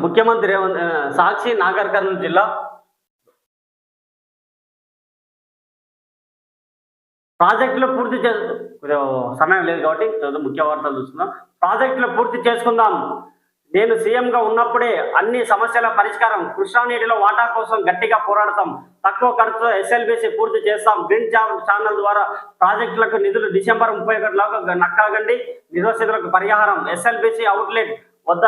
ముఖ్యమంత్రి సాక్షి నాగర్ కర్నూలు జిల్లా ప్రాజెక్టులు పూర్తి సమయం లేదు కాబట్టి ముఖ్య వార్తలు చూస్తున్నాం. ప్రాజెక్టులు పూర్తి చేసుకుందాం. నేను సీఎంగా ఉన్నప్పుడే అన్ని సమస్యల పరిష్కారం. కృష్ణానీటిలో వాటా కోసం గట్టిగా పోరాడతాం. తక్కువ ఖర్చుతో ఎస్ఎల్బీసీ పూర్తి చేస్తాం. గ్రీన్ ఛానల్ ద్వారా ప్రాజెక్టులకు నిధులు. డిసెంబర్ 31 నక్కలగండి నిర్వాసితులకు పరిహారం. ఎస్ఎల్బీసీ అవుట్లెట్ వద్ద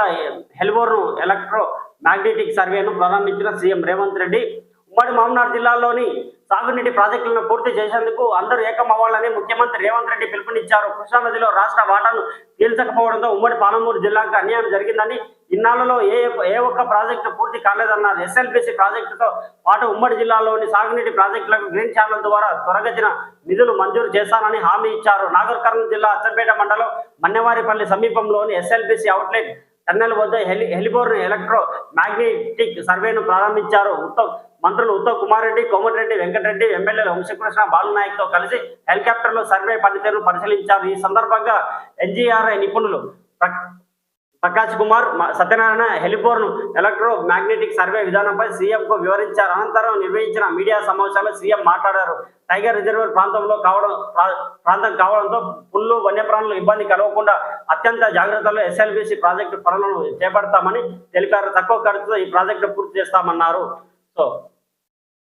హెల్బోర్న్ ఎలక్ట్రో మ్యాగ్నెటిక్ సర్వేను ప్రారంభించిన సీఎం రేవంత్ రెడ్డి. ఉమ్మడి మహబూబ్నగర్ జిల్లాలోని సాగునీటి ప్రాజెక్టులను పూర్తి చేసేందుకు అందరూ ఏకమవ్వాలని ముఖ్యమంత్రి రేవంత్ రెడ్డి పిలుపునిచ్చారు. కృష్ణానదిలో రాష్ట్ర వాటాను తీల్చకపోవడంతో ఉమ్మడి పాలమూరు జిల్లాకు అన్యాయం జరిగిందని, ఇన్నాళ్లలో ఏ ఒక్క ప్రాజెక్టు పూర్తి కాలేదన్నారు. ఎస్ఎల్బీసీ ప్రాజెక్టుతో పాటు ఉమ్మడి జిల్లాలోని సాగునీటి ప్రాజెక్టులకు గ్రీన్ ఛానల్ ద్వారా త్వరగతిన నిధులు మంజూరు చేస్తానని హామీ ఇచ్చారు. నాగర్ కర్నూలు జిల్లా అచ్చంపేట మండలం మన్నెవారిపల్లి సమీపంలోని ఎస్ఎల్బీసీ అవుట్లెట్ టన్నెల్ వద్ద హెలిబోర్న్ ఎలక్ట్రో మ్యాగ్నెటిక్ సర్వేను ప్రారంభించారు. మంత్రులు ఉత్తమ్ కుమార్ రెడ్డి, కోమటిరెడ్డి వెంకటరెడ్డి, ఎమ్మెల్యేలు వంశీకృష్ణ, బాలునాయక్తో కలిసి హెలికాప్టర్లో సర్వే పనితీరును పరిశీలించారు. ఈ సందర్భంగా ఎన్జీఆర్ఐ నిపుణులు Prakash Kumar, Satyanarayana heliborne electromagnetic survey విధానంపై సీఎంకు వివరించారు. అనంతరం నిర్వహించిన మీడియా సమావేశాల్లో సీఎం మాట్లాడారు. టైగర్ రిజర్వ్ ప్రాంతం కావడంతో పుల్లు వన్యప్రాణులు ఇబ్బంది కలగకుండా అత్యంత జాగ్రత్తలో ఎస్ఎల్బీసీ ప్రాజెక్టు పనులను చేపడతామని తెలిపారు. తక్కువ ఖర్చుతో ఈ ప్రాజెక్టు పూర్తి చేస్తామన్నారు. సో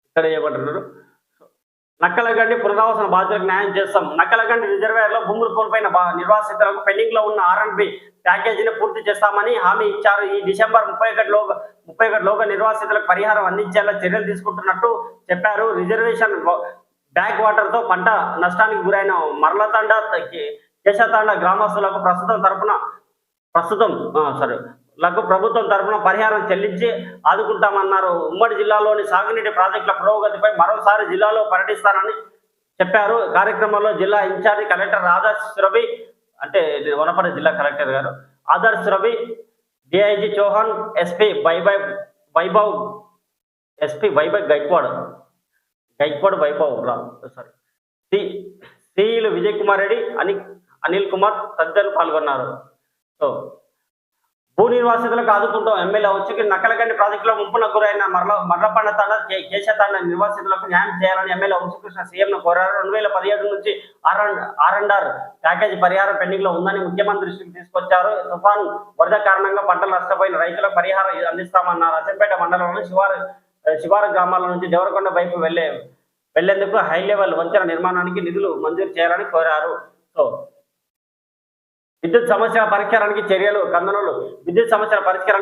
ఇక్కడ ఏమంటున్నారు, నక్కలగండి పునరావాసన బాధ్యులకు న్యాయం చేస్తాం. నక్కలగండి రిజర్వేయర్లో భూములు కోల్పోయిన నిర్వాసితులకు పెండింగ్ లో ఉన్న R&B ప్యాకేజీని పూర్తి చేస్తామని హామీ ఇచ్చారు. ఈ డిసెంబర్ 31 నిర్వాసితులకు పరిహారం అందించేలా చర్యలు తీసుకుంటున్నట్టు చెప్పారు. రిజర్వేషన్ బ్యాక్ వాటర్ తో పంట నష్టానికి గురైన మర్లతండ, కేశతాండ గ్రామస్తులకు ప్రభుత్వం తరఫున పరిహారం చెల్లించి ఆదుకుంటామన్నారు. ఉమ్మడి జిల్లాలోని సాగునీటి ప్రాజెక్టుల పురోగతిపై మరోసారి జిల్లాలో పర్యటిస్తానని చెప్పారు. కార్యక్రమంలో జిల్లా ఇన్ఛార్జి కలెక్టర్ ఆదర్శ్ సురభి, అంటే వనపర్తి జిల్లా కలెక్టర్ గారు ఆదర్శ్ సురభి, డిఐజీ చౌహాన్, ఎస్పీ వైభవ్ సిఈలు విజయ్ కుమార్ రెడ్డి, అనిల్ కుమార్ తదితరులు పాల్గొన్నారు. సో భూ నిర్వాసితులకు ఆదుకుంటాం. ఎమ్మెల్యే వచ్చి నక్కలగండి ప్రాజెక్టులో ముంపున గురైన మర్లపండ తండ, కేశతాండ నిర్వాసితులకు న్యాయం చేయాలని ఎమ్మెల్యే వంశీకృష్ణ సీఎంను కోరారు. 2017 నుంచి R&R ప్యాకేజీ పరిహారం పెండింగ్ లో ఉందని ముఖ్యమంత్రి దృష్టికి తీసుకొచ్చారు. తుఫాన్ వరద కారణంగా పంటలు నష్టపోయిన రైతులకు పరిహారం అందిస్తామన్నారు. అచ్చంపేట మండలంలోని శివారు గ్రామాల నుంచి దేవరకొండ వైపు వెళ్లేందుకు హై లెవెల్ వంతెన నిర్మాణానికి నిధులు మంజూరు చేయాలని కోరారు. సో విద్యుత్ సమస్యల పరిష్కారానికి చర్యలు. విద్యుత్ సమస్యల పరిష్కారానికి